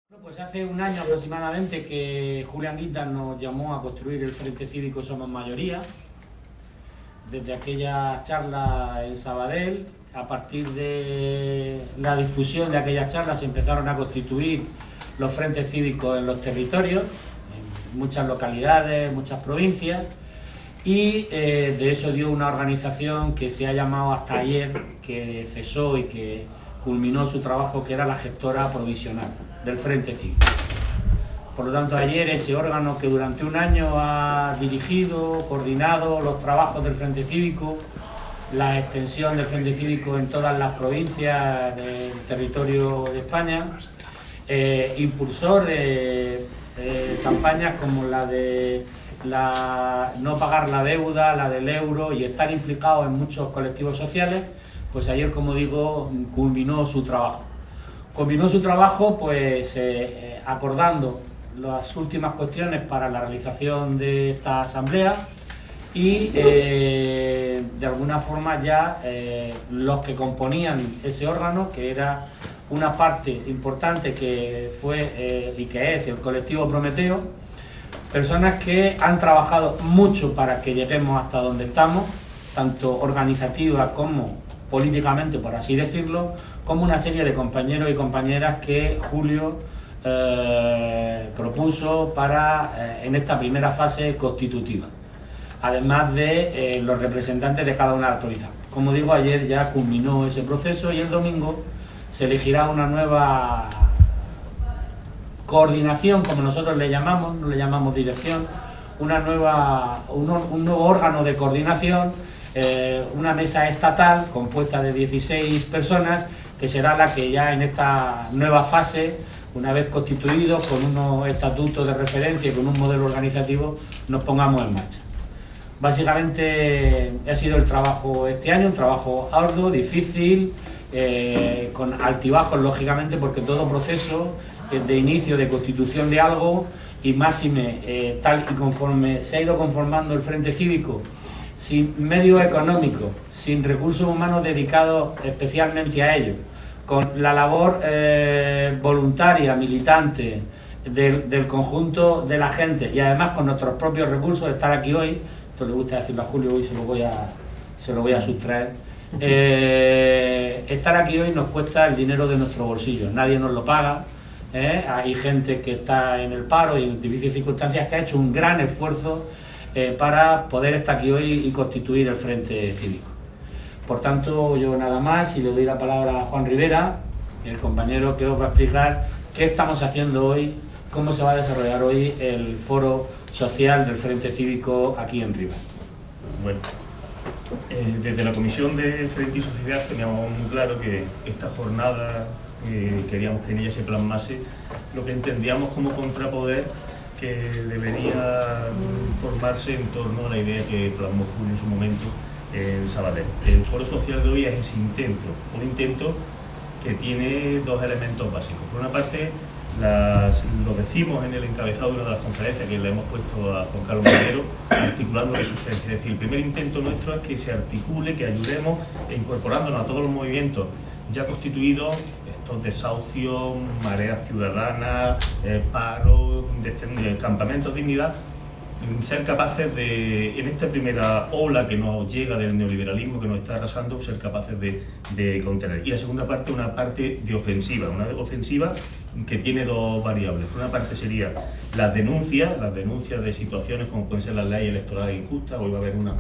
Bueno, pues hace un año aproximadamente que Julián Guindas nos llamó a construir el Frente Cívico Somos Mayoría. Desde aquella charla en Sabadell, a partir de la difusión de aquella charla, se empezaron a constituir los frentes cívicos en los territorios, en muchas localidades, muchas provincias, y de eso dio una organización que se ha llamado hasta ayer, que cesó y que culminó su trabajo, que era la gestora provisional del Frente Cívico. Por lo tanto, ayer ese órgano que durante un año ha dirigido, coordinado los trabajos del Frente Cívico, la extensión del Frente Cívico en todas las provincias del territorio de España, impulsor de campañas como la de no pagar la deuda, la del euro, y estar implicado en muchos colectivos sociales, pues ayer, como digo, culminó su trabajo. Culminó su trabajo pues acordando las últimas cuestiones para la realización de esta asamblea y de alguna forma ya los que componían ese órgano, que era una parte importante que fue y que es el colectivo Prometeo, personas que han trabajado mucho para que lleguemos hasta donde estamos, tanto organizativa como políticamente, por así decirlo, como una serie de compañeros y compañeras que Julio propuso para en esta primera fase constitutiva, además de los representantes de cada una de las provincias. Como digo, ayer ya culminó ese proceso y el domingo se elegirá una nueva coordinación, como nosotros le llamamos, no le llamamos dirección, un nuevo órgano de coordinación, una mesa estatal compuesta de 16 personas, que será la que ya en esta nueva fase, una vez constituidos, con unos estatutos de referencia y con un modelo organizativo, nos pongamos en marcha. Básicamente ha sido el trabajo este año, un trabajo arduo, difícil, con altibajos, lógicamente, porque todo proceso de inicio de constitución de algo, y máxime tal y conforme se ha ido conformando el Frente Cívico, sin medios económicos, sin recursos humanos dedicados especialmente a ello, con la labor voluntaria, militante del conjunto de la gente, y además con nuestros propios recursos, estar aquí hoy, esto le gusta decirlo a Julio, hoy se lo voy a sustraer, estar aquí hoy nos cuesta el dinero de nuestro bolsillo, nadie nos lo paga. Hay gente que está en el paro y en difíciles circunstancias, que ha hecho un gran esfuerzo para poder estar aquí hoy y constituir el Frente Cívico. Por tanto, yo nada más, y le doy la palabra a Juan Rivera, el compañero que os va a explicar qué estamos haciendo hoy, cómo se va a desarrollar hoy el foro social del Frente Cívico aquí en Rivas. Bueno, desde la Comisión de Frente y Sociedad teníamos muy claro que esta jornada queríamos que en ella se plasmase lo que entendíamos como contrapoder que debería formarse en torno a la idea que plasmó Julio en su momento en Sabadell. El foro social de hoy es ese intento, un intento que tiene dos elementos básicos. Por una parte, lo decimos en el encabezado de una de las conferencias que le hemos puesto a Juan Carlos Madero, articulando resistencia. Es decir, el primer intento nuestro es que se articule, que ayudemos incorporándonos a todos los movimientos ya constituidos, estos desahucios, mareas ciudadanas, paros, campamentos de dignidad, ser capaces de, en esta primera ola que nos llega del neoliberalismo que nos está arrasando, ser capaces de contener. Y la segunda parte, una parte de ofensiva, una ofensiva que tiene dos variables. Por una parte sería las denuncias de situaciones como pueden ser las leyes electorales injustas, hoy va a haber una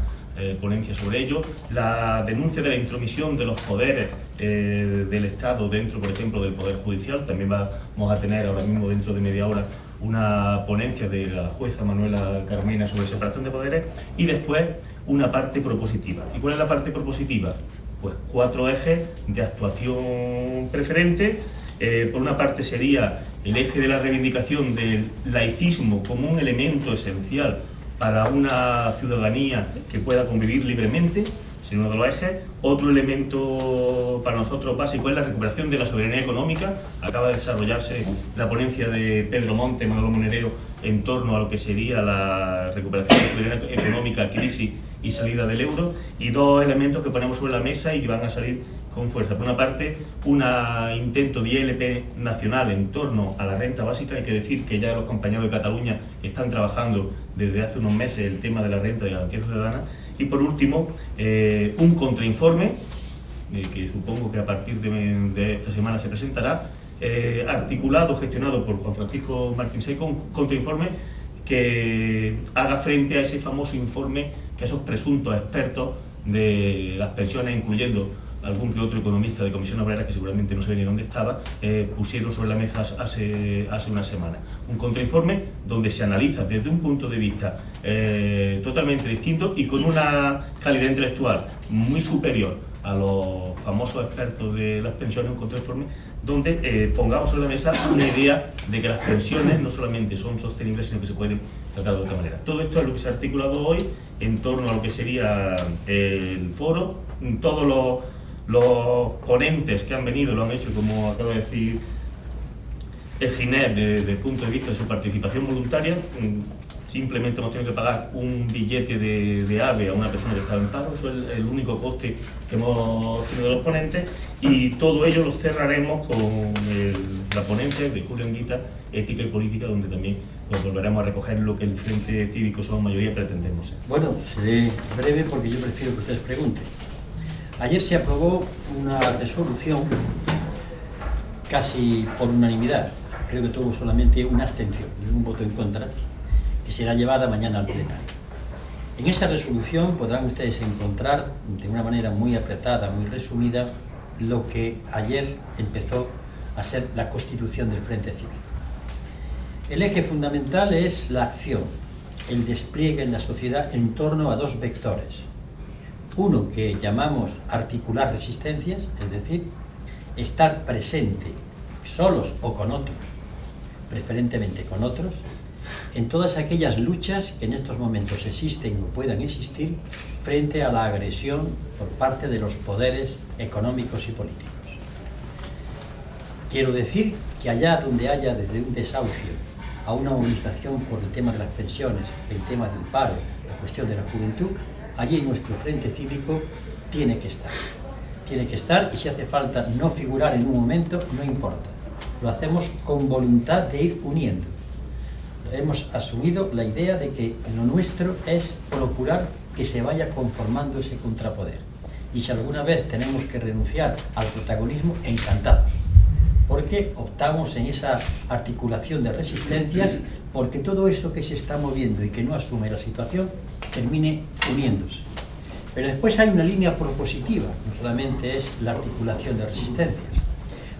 ponencia sobre ello, la denuncia de la intromisión de los poderes del Estado dentro, por ejemplo, del Poder Judicial. También vamos a tener ahora mismo, dentro de media hora, una ponencia de la jueza Manuela Carmena sobre separación de poderes, y después una parte propositiva. ¿Y cuál es la parte propositiva? Pues 4 ejes de actuación preferente. Por una parte sería el eje de la reivindicación del laicismo como un elemento esencial para una ciudadanía que pueda convivir libremente, sin uno de los ejes. Otro elemento para nosotros básico es la recuperación de la soberanía económica. Acaba de desarrollarse la ponencia de Pedro Monte, Manolo Monereo, en torno a lo que sería la recuperación de la soberanía económica, crisis y salida del euro, y dos elementos que ponemos sobre la mesa y que van a salir con fuerza. Por una parte, un intento de ILP nacional en torno a la renta básica. Hay que decir que ya los compañeros de Cataluña están trabajando desde hace unos meses el tema de la renta de garantía ciudadana. Y por último, un contrainforme, que supongo que a partir de esta semana se presentará, articulado, gestionado por Juan Francisco Martín Seco, un contrainforme que haga frente a ese famoso informe que esos presuntos expertos de las pensiones, incluyendo algún que otro economista de Comisión Obrera, que seguramente no sabía ni dónde estaba, pusieron sobre la mesa hace una semana. Un contrainforme donde se analiza desde un punto de vista totalmente distinto y con una calidad intelectual muy superior a los famosos expertos de las pensiones, un contrainforme donde pongamos sobre la mesa una idea de que las pensiones no solamente son sostenibles, sino que se pueden tratar de otra manera. Todo esto es lo que se ha articulado hoy en torno a lo que sería el foro. Todos los ponentes que han venido lo han hecho, como acaba de decir el Ginés, desde el punto de vista de su participación voluntaria. Simplemente hemos tenido que pagar un billete de AVE a una persona que estaba en paro. Eso es el único coste que hemos tenido los ponentes, y todo ello lo cerraremos con la ponencia de Julio Anguita, Ética y Política, donde también nos volveremos a recoger lo que el Frente Cívico Somos Mayoría pretendemos ser. Bueno, seré breve porque yo prefiero que ustedes pregunten. Ayer se aprobó una resolución casi por unanimidad, creo que tuvo solamente una abstención, ningún voto en contra, que será llevada mañana al plenario. En esa resolución podrán ustedes encontrar de una manera muy apretada, muy resumida, lo que ayer empezó a ser la constitución del Frente Cívico. El eje fundamental es la acción, el despliegue en la sociedad en torno a dos vectores. Uno que llamamos articular resistencias, es decir, estar presente, solos o con otros, preferentemente con otros, en todas aquellas luchas que en estos momentos existen o puedan existir frente a la agresión por parte de los poderes económicos y políticos. Quiero decir que allá donde haya desde un desahucio a una movilización por el tema de las pensiones, el tema del paro, la cuestión de la juventud, allí nuestro Frente Cívico tiene que estar. Tiene que estar, y si hace falta no figurar en un momento, no importa. Lo hacemos con voluntad de ir uniendo. Hemos asumido la idea de que lo nuestro es procurar que se vaya conformando ese contrapoder. Y si alguna vez tenemos que renunciar al protagonismo, encantados. Porque optamos en esa articulación de resistencias, porque todo eso que se está moviendo y que no asume la situación termine uniéndose. Pero después hay una línea propositiva, no solamente es la articulación de resistencias.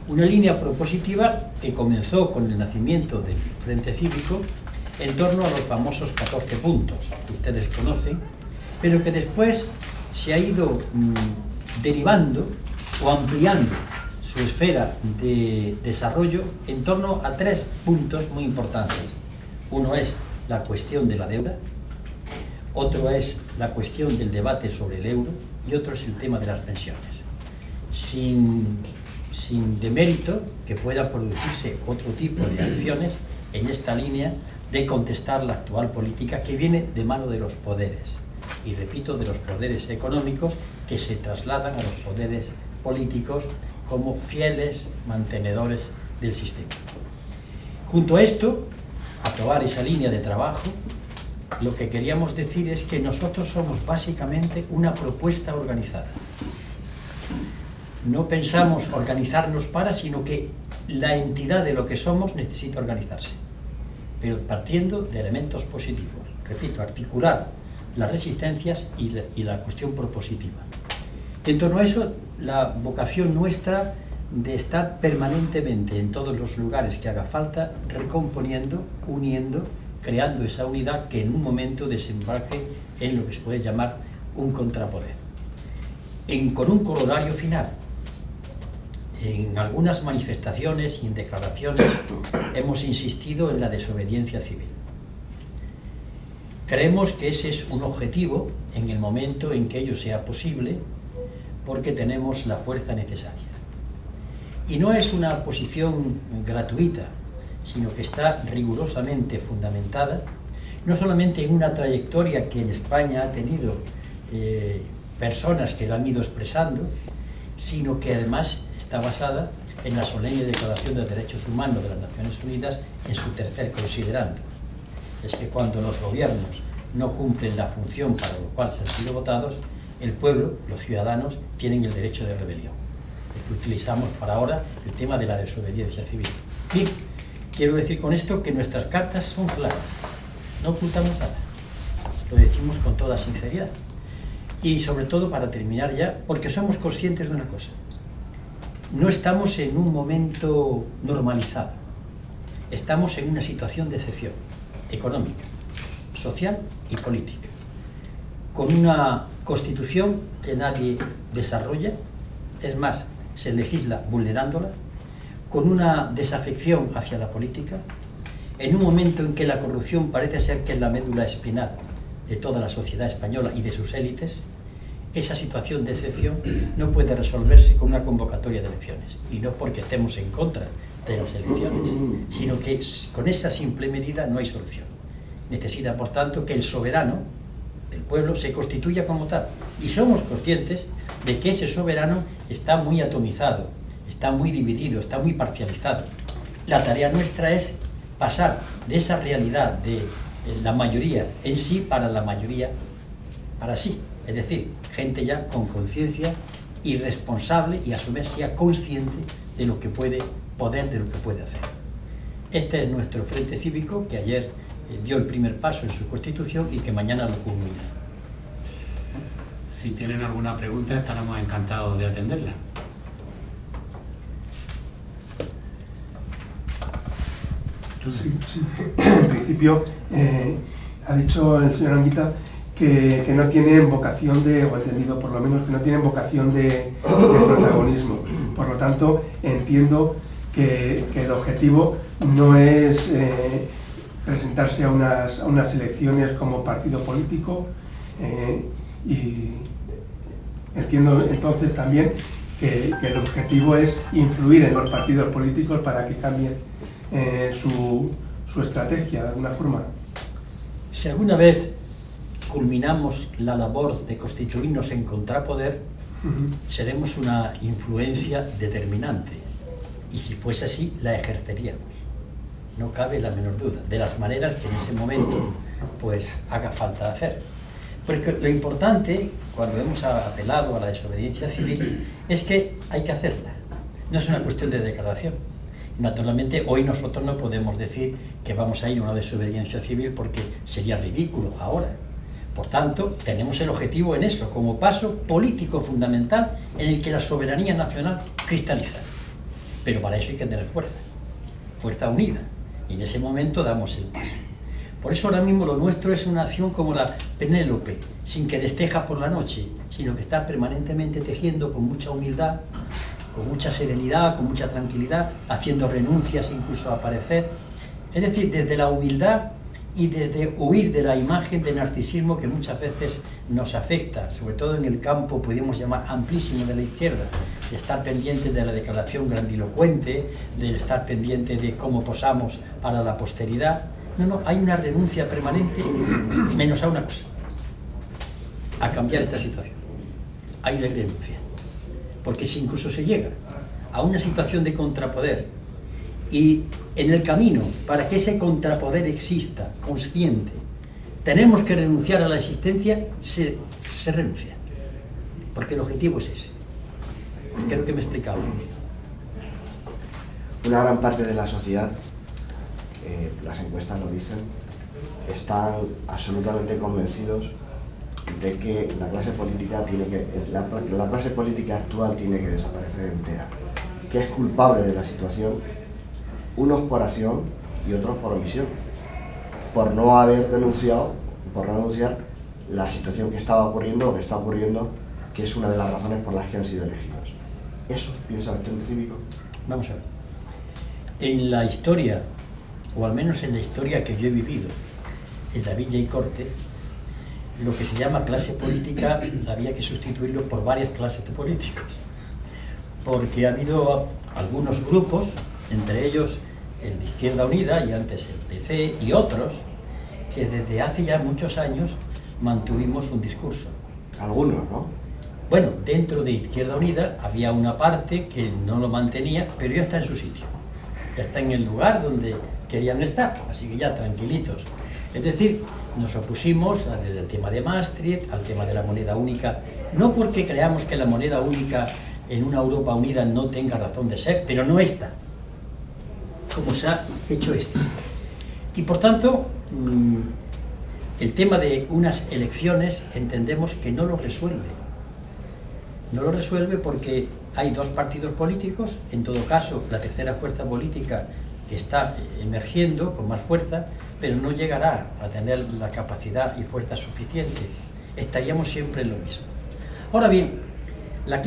Una línea propositiva que comenzó con el nacimiento del Frente Cívico en torno a los famosos 14 puntos que ustedes conocen, pero que después se ha ido derivando o ampliando su esfera de desarrollo en torno a 3 puntos muy importantes. Uno es la cuestión de la deuda, otro es la cuestión del debate sobre el euro y otro es el tema de las pensiones. Sin demérito que pueda producirse otro tipo de acciones en esta línea de contestar la actual política que viene de mano de los poderes, y repito, de los poderes económicos que se trasladan a los poderes políticos como fieles mantenedores del sistema. Junto a esto, aprobar esa línea de trabajo, lo que queríamos decir es que nosotros somos básicamente una propuesta organizada. No pensamos organizarnos para, sino que la entidad de lo que somos necesita organizarse, pero partiendo de elementos positivos. Repito, articular las resistencias y la cuestión propositiva. En torno a eso, la vocación nuestra de estar permanentemente en todos los lugares que haga falta, recomponiendo, uniendo, creando esa unidad que en un momento desembarque en lo que se puede llamar un contrapoder. Con un corolario final. En algunas manifestaciones y en declaraciones hemos insistido en la desobediencia civil. Creemos que ese es un objetivo en el momento en que ello sea posible, porque tenemos la fuerza necesaria. Y no es una posición gratuita, sino que está rigurosamente fundamentada, no solamente en una trayectoria que en España ha tenido personas que lo han ido expresando, sino que además está basada en la solemne Declaración de Derechos Humanos de las Naciones Unidas en su tercer considerando. Es que cuando los gobiernos no cumplen la función para lo cual se han sido votados, el pueblo, los ciudadanos, tienen el derecho de rebelión. El que utilizamos para ahora el tema de la desobediencia civil. Y quiero decir con esto que nuestras cartas son claras, no ocultamos nada, lo decimos con toda sinceridad. Y sobre todo, para terminar ya, porque somos conscientes de una cosa: no estamos en un momento normalizado, estamos en una situación de excepción económica, social y política, con una constitución que nadie desarrolla, es más, se legisla vulnerándola, con una desafección hacia la política, en un momento en que la corrupción parece ser que es la médula espinal de toda la sociedad española y de sus élites. Esa situación de excepción no puede resolverse con una convocatoria de elecciones, y no porque estemos en contra de las elecciones, sino que con esa simple medida no hay solución. Necesita, por tanto, que el soberano, el pueblo, se constituya como tal, y somos conscientes de que ese soberano está muy atomizado, está muy dividido, está muy parcializado. La tarea nuestra es pasar de esa realidad de la mayoría en sí para la mayoría para sí, es decir, gente ya con conciencia y responsable, y a su vez sea consciente de lo que puede poder, de lo que puede hacer. Este es nuestro Frente Cívico, que ayer dio el primer paso en su constitución y que mañana lo culmina. Si tienen alguna pregunta, estaremos encantados de atenderla. Sí. En principio, ha dicho el señor Anguita que no tienen vocación de, o entendido por lo menos, que no tienen vocación de protagonismo. Por lo tanto, entiendo que el objetivo no es presentarse a unas elecciones como partido político, y entiendo entonces también que el objetivo es influir en los partidos políticos para que cambien su estrategia de alguna forma. Si alguna vez culminamos la labor de constituirnos en contrapoder, seremos una influencia determinante, y si fuese así, la ejerceríamos. No cabe la menor duda, de las maneras que en ese momento pues haga falta hacer. Porque lo importante, cuando hemos apelado a la desobediencia civil, es que hay que hacerla. No es una cuestión de declaración. Naturalmente, hoy nosotros no podemos decir que vamos a ir a una desobediencia civil porque sería ridículo ahora. Por tanto, tenemos el objetivo en eso, como paso político fundamental en el que la soberanía nacional cristaliza. Pero para eso hay que tener fuerza unida. Y en ese momento damos el paso. Por eso ahora mismo lo nuestro es una acción como la Penélope, sin que desteja por la noche, sino que está permanentemente tejiendo con mucha humildad, con mucha serenidad, con mucha tranquilidad, haciendo renuncias incluso a aparecer. Es decir, desde la humildad y desde huir de la imagen de narcisismo que muchas veces nos afecta, sobre todo en el campo, podríamos llamar, amplísimo de la izquierda, de estar pendiente de la declaración grandilocuente, de estar pendiente de cómo posamos para la posteridad. No, hay una renuncia permanente, menos a una cosa: a cambiar esta situación. Hay la renuncia. Porque si incluso se llega a una situación de contrapoder, y en el camino, para que ese contrapoder exista, consciente, tenemos que renunciar a la existencia, se renuncia. Porque el objetivo es ese. Creo que me he explicado. Una gran parte de la sociedad, las encuestas lo dicen, están absolutamente convencidos de que la clase política la clase política actual tiene que desaparecer entera, que es culpable de la situación, unos por acción y otros por omisión, por no haber denunciado, por no denunciar la situación que estaba ocurriendo o que está ocurriendo, que es una de las razones por las que han sido elegidos. ¿Eso piensa el Frente Cívico? Vamos a ver. En la historia, o al menos en la historia que yo he vivido, en la Villa y Corte, lo que se llama clase política había que sustituirlo por varias clases de políticos, porque ha habido algunos grupos, entre ellos el de Izquierda Unida y antes el PC y otros, que desde hace ya muchos años mantuvimos un discurso. Algunos, ¿no? Bueno, dentro de Izquierda Unida había una parte que no lo mantenía, pero ya está en su sitio. Ya está en el lugar donde querían estar, así que ya tranquilitos. Es decir, nos opusimos al tema de Maastricht, al tema de la moneda única, no porque creamos que la moneda única en una Europa unida no tenga razón de ser, pero no está, como se ha hecho esto. Y por tanto, el tema de unas elecciones entendemos que no lo resuelve. No lo resuelve porque hay dos partidos políticos, en todo caso la tercera fuerza política está emergiendo con más fuerza, pero no llegará a tener la capacidad y fuerza suficiente. Estaríamos siempre en lo mismo. Ahora bien, la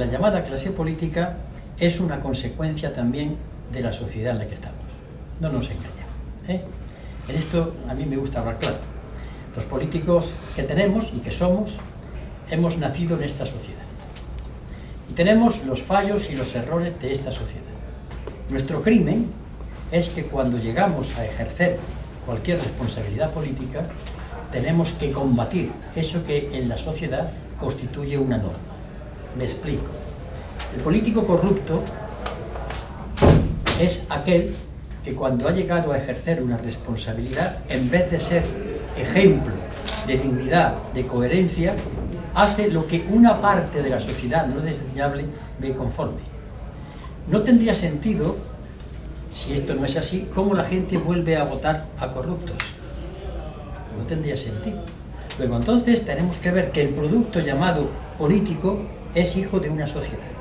llamada clase política es una consecuencia también de la sociedad en la que estamos. No nos engañemos, En esto a mí me gusta hablar claro. Los políticos que tenemos y que somos, hemos nacido en esta sociedad. Y tenemos los fallos y los errores de esta sociedad. Nuestro crimen es que cuando llegamos a ejercer cualquier responsabilidad política, tenemos que combatir eso que en la sociedad constituye una norma. Me explico. El político corrupto es aquel que cuando ha llegado a ejercer una responsabilidad, en vez de ser ejemplo de dignidad, de coherencia, hace lo que una parte de la sociedad no desdeñable ve conforme. No tendría sentido, si esto no es así, cómo la gente vuelve a votar a corruptos. No tendría sentido. Luego entonces tenemos que ver que el producto llamado político es hijo de una sociedad.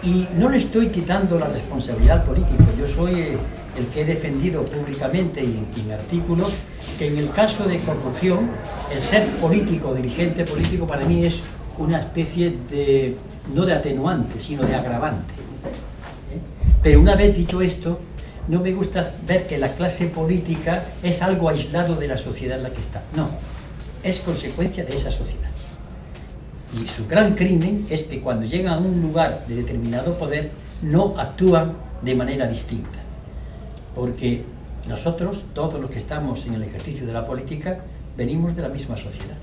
Y no le estoy quitando la responsabilidad política. Yo soy el que he defendido públicamente y en artículos que en el caso de corrupción, el ser político, dirigente político, para mí es una especie de, no de atenuante, sino de agravante. Pero una vez dicho esto, no me gusta ver que la clase política es algo aislado de la sociedad en la que está. No, es consecuencia de esa sociedad. Y su gran crimen es que cuando llegan a un lugar de determinado poder, no actúan de manera distinta. Porque nosotros, todos los que estamos en el ejercicio de la política, venimos de la misma sociedad.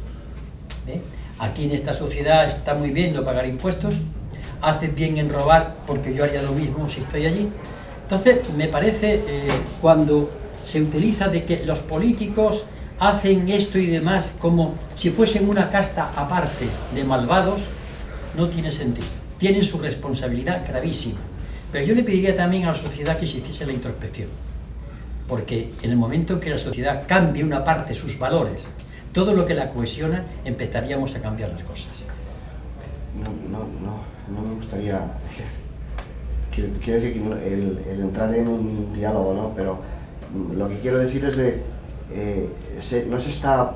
Aquí en esta sociedad está muy bien no pagar impuestos, hacen bien en robar porque yo haría lo mismo si estoy allí. Entonces, me parece, cuando se utiliza de que los políticos hacen esto y demás como si fuesen una casta aparte de malvados, no tiene sentido. Tienen su responsabilidad gravísima. Pero yo le pediría también a la sociedad que se hiciese la introspección. Porque en el momento en que la sociedad cambie una parte, sus valores, todo lo que la cohesiona, empezaríamos a cambiar las cosas. No me gustaría... Quiero decir que el entrar en un diálogo, ¿no? Pero lo que quiero decir es de... no se está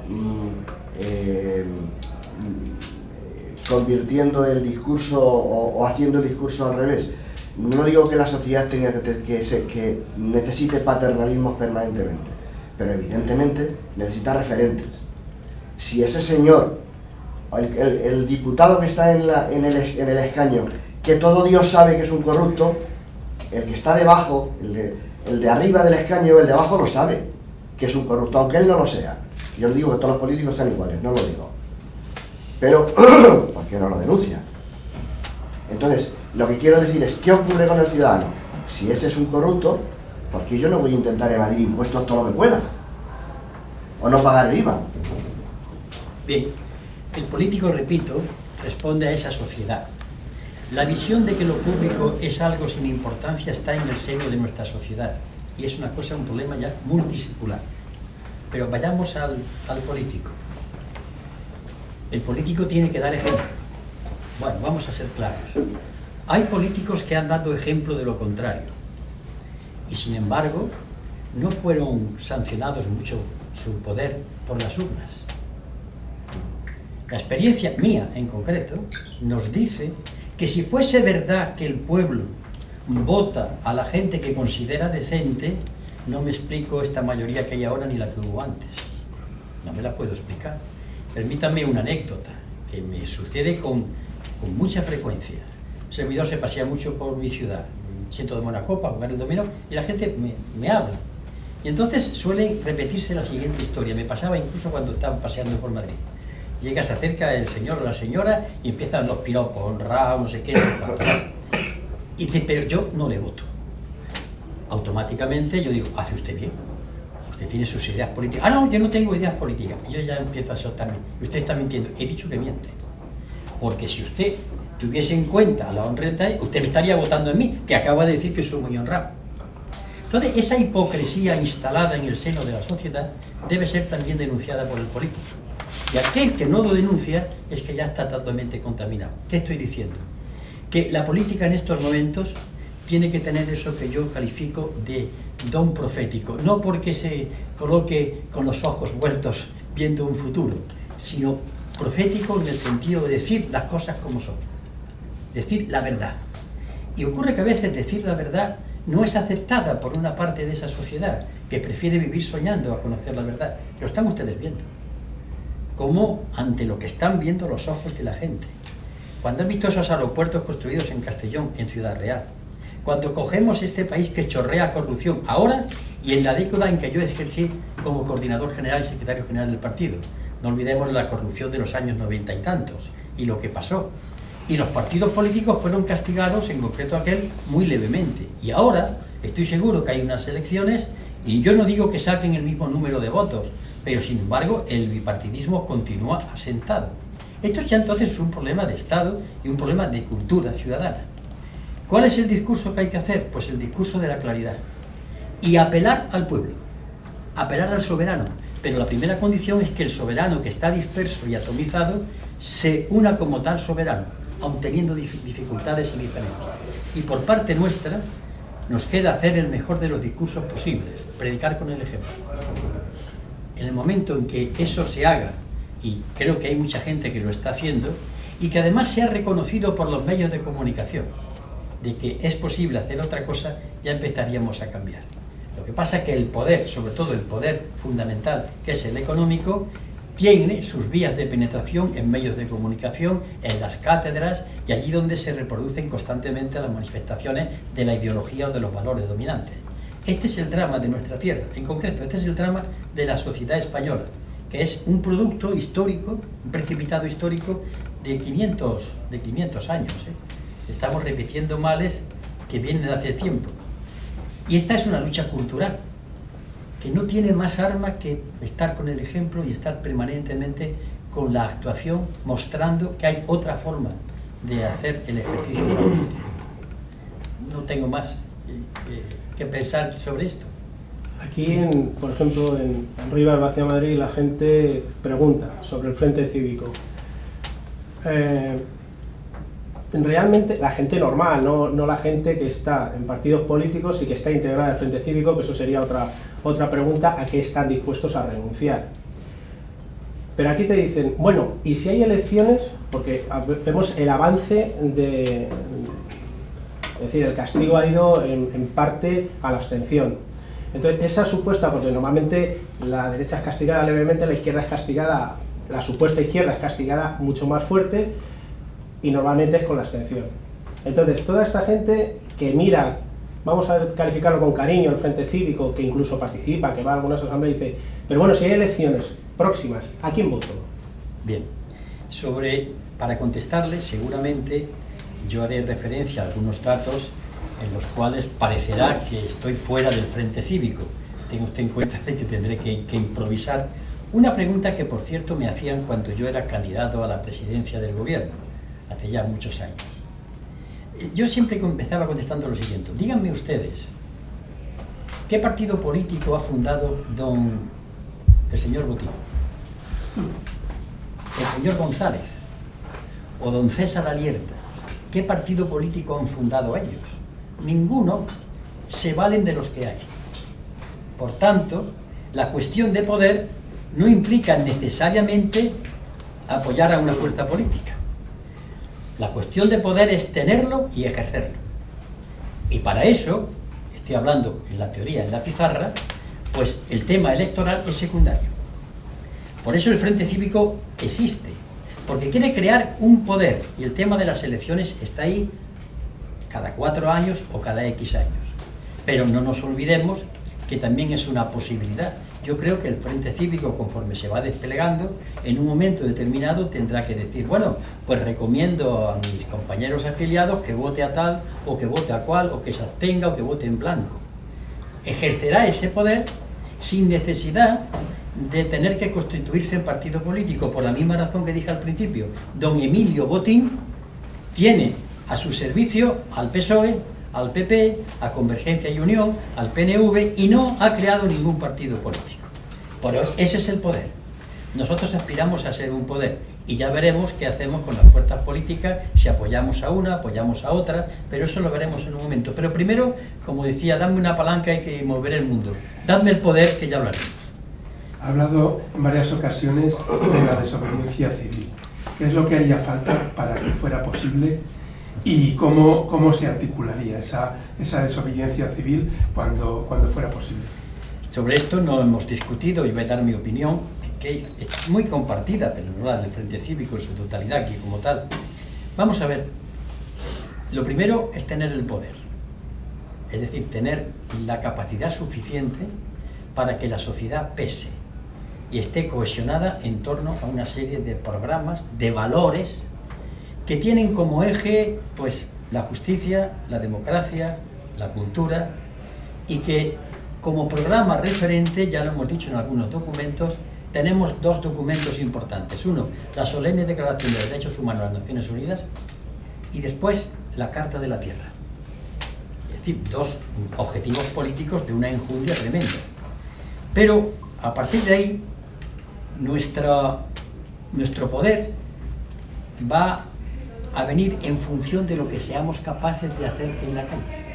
convirtiendo el discurso o haciendo el discurso al revés. No digo que la sociedad tenga que necesite paternalismos permanentemente, pero evidentemente necesita referentes. Si ese señor, el diputado que está en el escaño, que todo Dios sabe que es un corrupto, el que está debajo, el de arriba del escaño, el de abajo no sabe que es un corrupto, aunque él no lo sea. Yo no digo que todos los políticos sean iguales, no lo digo. Pero, ¿por qué no lo denuncia? Entonces, lo que quiero decir es, ¿qué ocurre con el ciudadano? Si ese es un corrupto, ¿por qué yo no voy a intentar evadir impuestos todo lo que pueda? ¿O no pagar el IVA? Bien, el político, repito, responde a esa sociedad. La visión de que lo público es algo sin importancia está en el seno de nuestra sociedad. Y es una cosa, un problema ya multisecular. Pero vayamos al político. El político tiene que dar ejemplo. Bueno, vamos a ser claros. Hay políticos que han dado ejemplo de lo contrario. Y sin embargo, no fueron sancionados mucho su poder por las urnas. La experiencia mía, en concreto, nos dice que si fuese verdad que el pueblo vota a la gente que considera decente, no me explico esta mayoría que hay ahora ni la que hubo antes. No me la puedo explicar. Permítanme una anécdota que me sucede con mucha frecuencia. Un servidor se pasea mucho por mi ciudad, siento de buena copa, jugar el dominó, y la gente me habla. Y entonces suele repetirse la siguiente historia. Me pasaba incluso cuando estaba paseando por Madrid. Llega, se acerca el señor o la señora y empiezan los piropos, honrado, no sé qué, no sé cuánto. Y dice, pero yo no le voto. Automáticamente yo digo, hace usted bien. Usted tiene sus ideas políticas. Ah, no, yo no tengo ideas políticas. Y yo ya empiezo a soltarme. Usted está mintiendo. He dicho que miente. Porque si usted tuviese en cuenta la honradez, usted me estaría votando en mí, que acaba de decir que soy muy honrado. Entonces, esa hipocresía instalada en el seno de la sociedad debe ser también denunciada por el político. Y aquel que no lo denuncia es que ya está totalmente contaminado. ¿Qué estoy diciendo? Que la política en estos momentos tiene que tener eso que yo califico de don profético, no porque se coloque con los ojos vueltos viendo un futuro, sino profético en el sentido de decir las cosas como son, decir la verdad. Y ocurre que a veces decir la verdad no es aceptada por una parte de esa sociedad que prefiere vivir soñando a conocer la verdad. Lo están ustedes viendo, como ante lo que están viendo los ojos de la gente. Cuando han visto esos aeropuertos construidos en Castellón, en Ciudad Real, cuando cogemos este país que chorrea corrupción ahora y en la década en que yo ejercí como coordinador general y secretario general del partido. No olvidemos la corrupción de los años 90 y tantos y lo que pasó. Y los partidos políticos fueron castigados, en concreto aquel, muy levemente. Y ahora estoy seguro que hay unas elecciones y yo no digo que saquen el mismo número de votos, pero sin embargo el bipartidismo continúa asentado. Esto ya entonces es un problema de Estado y un problema de cultura ciudadana. ¿Cuál es el discurso que hay que hacer? Pues el discurso de la claridad. Y apelar al pueblo, apelar al soberano. Pero la primera condición es que el soberano que está disperso y atomizado se una como tal soberano, aun teniendo dificultades y diferencias. Y por parte nuestra nos queda hacer el mejor de los discursos posibles, predicar con el ejemplo. En el momento en que eso se haga, y creo que hay mucha gente que lo está haciendo, y que además sea reconocido por los medios de comunicación, de que es posible hacer otra cosa, ya empezaríamos a cambiar. Lo que pasa es que el poder, sobre todo el poder fundamental, que es el económico, tiene sus vías de penetración en medios de comunicación, en las cátedras y allí donde se reproducen constantemente las manifestaciones de la ideología o de los valores dominantes. Este es el drama de nuestra tierra, en concreto, este es el drama de la sociedad española, que es un producto histórico, un precipitado histórico de 500 años. Estamos repitiendo males que vienen de hace tiempo. Y esta es una lucha cultural, que no tiene más arma que estar con el ejemplo y estar permanentemente con la actuación, mostrando que hay otra forma de hacer el ejercicio político. No tengo más que pensar sobre esto. Aquí, por ejemplo, en Rivas Vacía Madrid, la gente pregunta sobre el Frente Cívico. Realmente la gente normal, no la gente que está en partidos políticos y que está integrada al Frente Cívico, que eso sería otra pregunta, a qué están dispuestos a renunciar. Pero aquí te dicen, bueno, ¿y si hay elecciones? Porque vemos el avance de... Es decir, el castigo ha ido en parte a la abstención. Entonces, esa supuesta, porque normalmente la derecha es castigada levemente, la izquierda es castigada, la supuesta izquierda es castigada mucho más fuerte, y normalmente es con la abstención. Entonces, toda esta gente que mira, vamos a calificarlo con cariño, el Frente Cívico, que incluso participa, que va a algunas asambleas, dice, pero bueno, si hay elecciones próximas, ¿a quién voto? Bien, para contestarle, seguramente yo haré referencia a algunos datos en los cuales parecerá que estoy fuera del Frente Cívico. Tenga usted en cuenta de que tendré que improvisar una pregunta que, por cierto, me hacían cuando yo era candidato a la presidencia del gobierno, hace ya muchos años. Yo siempre empezaba contestando lo siguiente: díganme ustedes, ¿qué partido político ha fundado el señor Botín? ¿El señor González? ¿O don César Alierta? ¿Qué partido político han fundado ellos? Ninguno. Se valen de los que hay. Por tanto, la cuestión de poder no implica necesariamente apoyar a una fuerza política. La cuestión de poder es tenerlo y ejercerlo. Y para eso, estoy hablando en la teoría, en la pizarra, pues el tema electoral es secundario. Por eso el Frente Cívico existe, porque quiere crear un poder, y el tema de las elecciones está ahí cada 4 años o cada X años. Pero no nos olvidemos que también es una posibilidad Yo creo que el Frente Cívico, conforme se va desplegando, en un momento determinado tendrá que decir, bueno, pues recomiendo a mis compañeros afiliados que vote a tal, o que vote a cual, o que se abstenga, o que vote en blanco. Ejercerá ese poder sin necesidad de tener que constituirse en partido político, por la misma razón que dije al principio. Don Emilio Botín tiene a su servicio al PSOE, al PP, a Convergencia y Unión, al PNV, y no ha creado ningún partido político. Pero ese es el poder. Nosotros aspiramos a ser un poder y ya veremos qué hacemos con las fuerzas políticas, si apoyamos a una, apoyamos a otra, pero eso lo veremos en un momento. Pero primero, como decía, dame una palanca y que mover el mundo. Dame el poder, que ya hablaremos. Ha hablado en varias ocasiones de la desobediencia civil. ¿Qué es lo que haría falta para que fuera posible y cómo se articularía esa desobediencia civil cuando fuera posible? Sobre esto no hemos discutido y voy a dar mi opinión, que es muy compartida, pero no la del Frente Cívico en su totalidad aquí como tal. Vamos a ver, lo primero es tener el poder, es decir, tener la capacidad suficiente para que la sociedad pese y esté cohesionada en torno a una serie de programas, de valores, que tienen como eje pues la justicia, la democracia, la cultura, y que como programa referente, ya lo hemos dicho en algunos documentos, tenemos dos documentos importantes. Uno, la solemne Declaración de Derechos Humanos de las Naciones Unidas, y después la Carta de la Tierra. Es decir, dos objetivos políticos de una enjundia tremenda. Pero a partir de ahí, nuestro poder va a venir en función de lo que seamos capaces de hacer en la calle.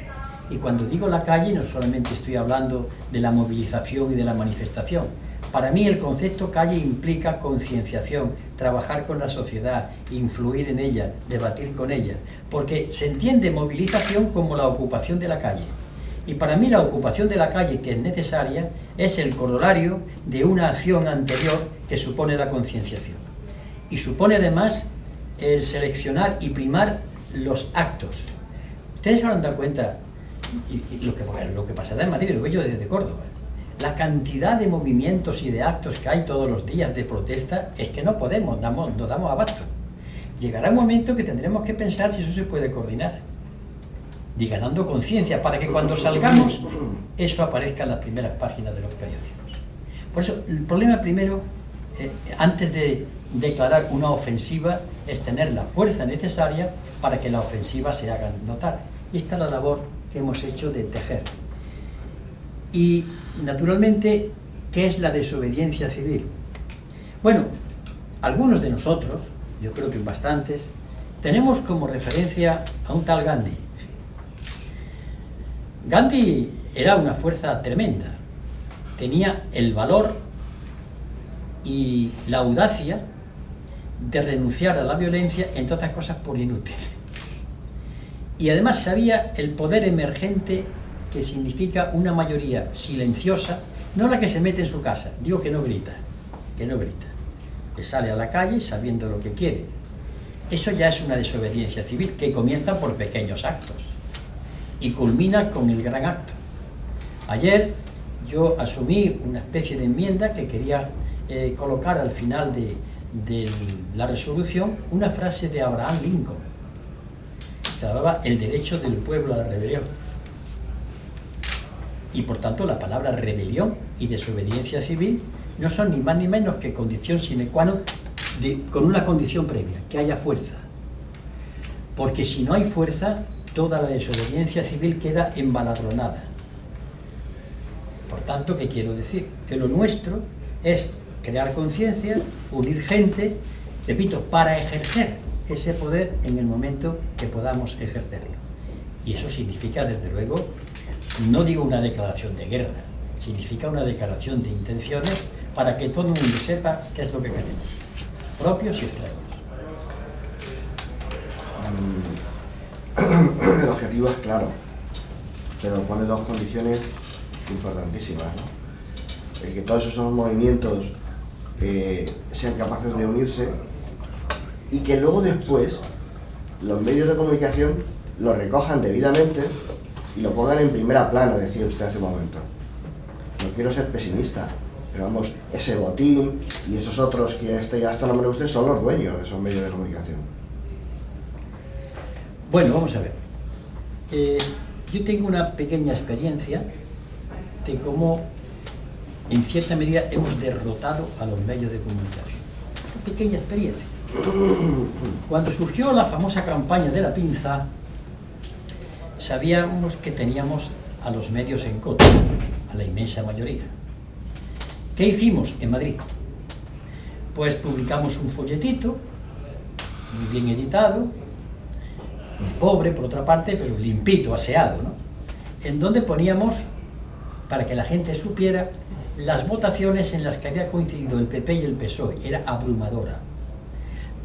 Y cuando digo la calle, no solamente estoy hablando de la movilización y de la manifestación. Para mí el concepto calle implica concienciación, trabajar con la sociedad, influir en ella, debatir con ella, porque se entiende movilización como la ocupación de la calle. Y para mí la ocupación de la calle, que es necesaria, es el corolario de una acción anterior que supone la concienciación. Y supone además el seleccionar y primar los actos. Ustedes se habrán dado cuenta, y lo que pasará en Madrid, lo veo yo desde Córdoba, la cantidad de movimientos y de actos que hay todos los días de protesta, es que no podemos, nos damos abasto. Llegará un momento que tendremos que pensar si eso se puede coordinar, y ganando conciencia, para que cuando salgamos, eso aparezca en las primeras páginas de los periódicos. Por eso, el problema primero, antes de declarar una ofensiva, es tener la fuerza necesaria para que la ofensiva se haga notar. Y esta es la labor que hemos hecho de tejer. Y, naturalmente, ¿qué es la desobediencia civil? Bueno, algunos de nosotros, yo creo que bastantes, tenemos como referencia a un tal Gandhi. Gandhi era una fuerza tremenda, tenía el valor y la audacia de renunciar a la violencia, entre otras cosas por inútil. Y además sabía el poder emergente que significa una mayoría silenciosa, no la que se mete en su casa, digo que no grita, que sale a la calle sabiendo lo que quiere. Eso ya es una desobediencia civil que comienza por pequeños actos y culmina con el gran acto. Ayer yo asumí una especie de enmienda que quería colocar al final de la resolución una frase de Abraham Lincoln, que hablaba el derecho del pueblo a la rebelión. Y por tanto la palabra rebelión y desobediencia civil no son ni más ni menos que condición sine qua non con una condición previa, que haya fuerza. Porque si no hay fuerza, toda la desobediencia civil queda embaladronada. Por tanto, ¿qué quiero decir? Que lo nuestro es crear conciencia, unir gente, repito, para ejercer ese poder en el momento que podamos ejercerlo. Y eso significa, desde luego, no digo una declaración de guerra, significa una declaración de intenciones para que todo el mundo sepa qué es lo que queremos, propios y extraños. El objetivo es claro, pero pone dos condiciones importantísimas, ¿no? Que todos esos movimientos sean capaces de unirse y que luego después los medios de comunicación lo recojan debidamente y lo pongan en primera plana, decía usted hace un momento. No quiero ser pesimista, Pero vamos, ese botín y esos otros que ya hasta no me gusten son los dueños de esos medios de comunicación. Bueno, vamos a ver. Yo tengo una pequeña experiencia de cómo, en cierta medida, hemos derrotado a los medios de comunicación. Una pequeña experiencia. Cuando surgió la famosa campaña de la pinza, sabíamos que teníamos a los medios en contra, a la inmensa mayoría. ¿Qué hicimos en Madrid? Pues publicamos un folletito, muy bien editado, muy pobre por otra parte, pero limpito, aseado, ¿no? En donde poníamos, para que la gente supiera, las votaciones en las que había coincidido el PP y el PSOE, era abrumadora.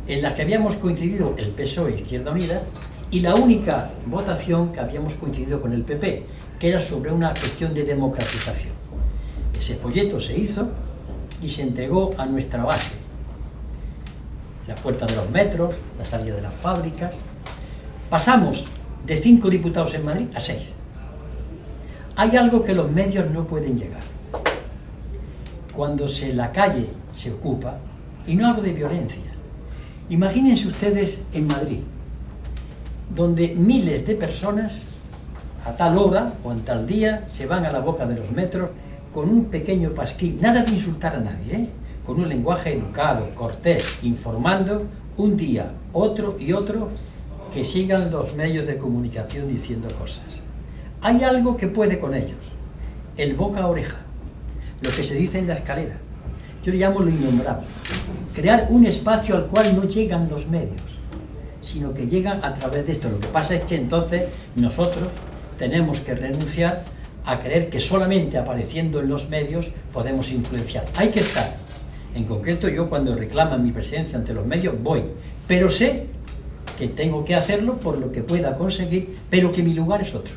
En las que habíamos coincidido el PSOE e Izquierda Unida, y la única votación que habíamos coincidido con el PP, que era sobre una cuestión de democratización. Ese folleto se hizo y se entregó a nuestra base. La puerta de los metros, la salida de las fábricas. Pasamos de 5 diputados en Madrid a 6. Hay algo que los medios no pueden llegar. Cuando la calle se ocupa, y no hablo de violencia, imagínense ustedes en Madrid, donde miles de personas a tal hora o en tal día se van a la boca de los metros con un pequeño pasquín, nada de insultar a nadie, con un lenguaje educado, cortés, informando un día, otro y otro, que sigan los medios de comunicación diciendo cosas. Hay algo que puede con ellos, el boca a oreja, lo que se dice en la escalera. Yo le llamo lo innombrable, crear un espacio al cual no llegan los medios, sino que llegan a través de esto. Lo que pasa es que entonces nosotros tenemos que renunciar a creer que solamente apareciendo en los medios podemos influenciar. Hay que estar. En concreto, yo cuando reclaman mi presencia ante los medios voy, pero sé que tengo que hacerlo por lo que pueda conseguir, pero que mi lugar es otro.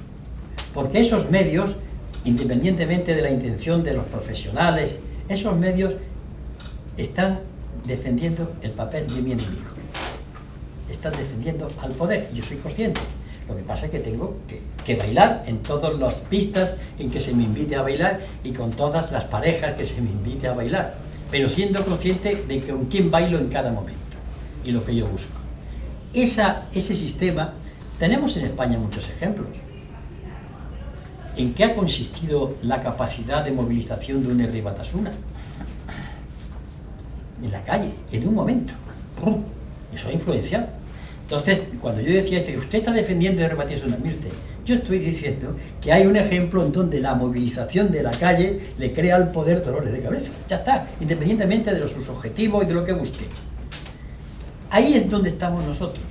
Porque esos medios, independientemente de la intención de los profesionales, esos medios están defendiendo el papel de mi enemigo. Están defendiendo al poder, y yo soy consciente. Lo que pasa es que tengo que bailar en todas las pistas en que se me invite a bailar y con todas las parejas que se me invite a bailar, pero siendo consciente de con quién bailo en cada momento y lo que yo busco. Ese sistema, tenemos en España muchos ejemplos. ¿En qué ha consistido la capacidad de movilización de un Herri Batasuna? En la calle, en un momento. ¡Pum! Eso ha influenciado. Entonces, cuando yo decía que usted está defendiendo el rebate de una mirte, yo estoy diciendo que hay un ejemplo en donde la movilización de la calle le crea al poder dolores de cabeza. Ya está, independientemente de sus objetivos y de lo que busque. Ahí es donde estamos nosotros,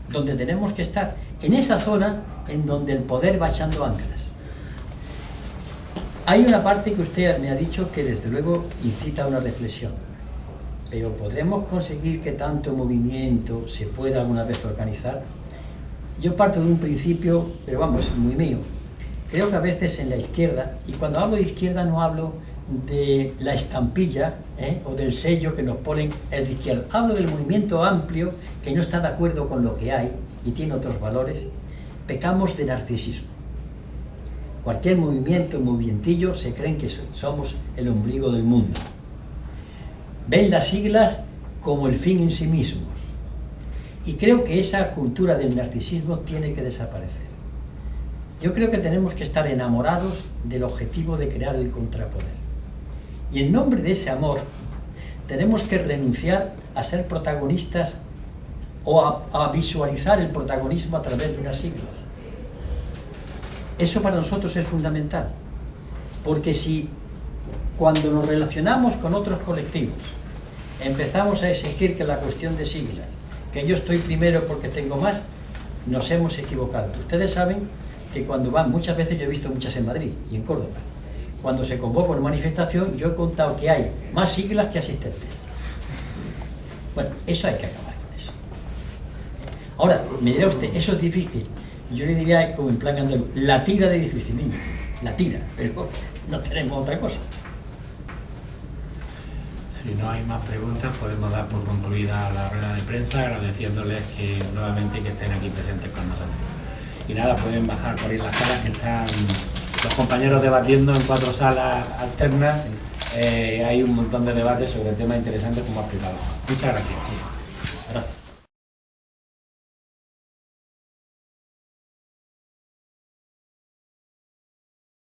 donde tenemos que estar, en esa zona en donde el poder va echando anclas. Hay una parte que usted me ha dicho que desde luego incita a una reflexión. Pero ¿podremos conseguir que tanto movimiento se pueda alguna vez organizar? Yo parto de un principio, pero vamos, es muy mío. Creo que a veces en la izquierda, y cuando hablo de izquierda no hablo de la estampilla o del sello que nos ponen el de izquierda. Hablo del movimiento amplio que no está de acuerdo con lo que hay y tiene otros valores. Pecamos de narcisismo. Cualquier movimentillo, se creen que somos el ombligo del mundo. Ven las siglas como el fin en sí mismos. Y creo que esa cultura del narcisismo tiene que desaparecer. Yo creo que tenemos que estar enamorados del objetivo de crear el contrapoder. Y en nombre de ese amor, tenemos que renunciar a ser protagonistas o a visualizar el protagonismo a través de unas siglas. Eso para nosotros es fundamental. Porque si cuando nos relacionamos con otros colectivos, empezamos a exigir que la cuestión de siglas, que yo estoy primero porque tengo más, nos hemos equivocado. Ustedes saben que cuando van, muchas veces yo he visto muchas en Madrid y en Córdoba, cuando se convoca una manifestación, yo he contado que hay más siglas que asistentes. Bueno, eso hay que acabar con eso. Ahora, me dirá usted, eso es difícil. Yo le diría, como en plan andaluz, la tira de dificilín, la tira, pero no tenemos otra cosa. Si no hay más preguntas, podemos dar por concluida la rueda de prensa, agradeciéndoles que nuevamente que estén aquí presentes con nosotros. Y nada, pueden bajar por ahí las salas que están los compañeros debatiendo en 4 salas alternas hay un montón de debates sobre temas interesantes como ha explicado. Muchas gracias. Gracias.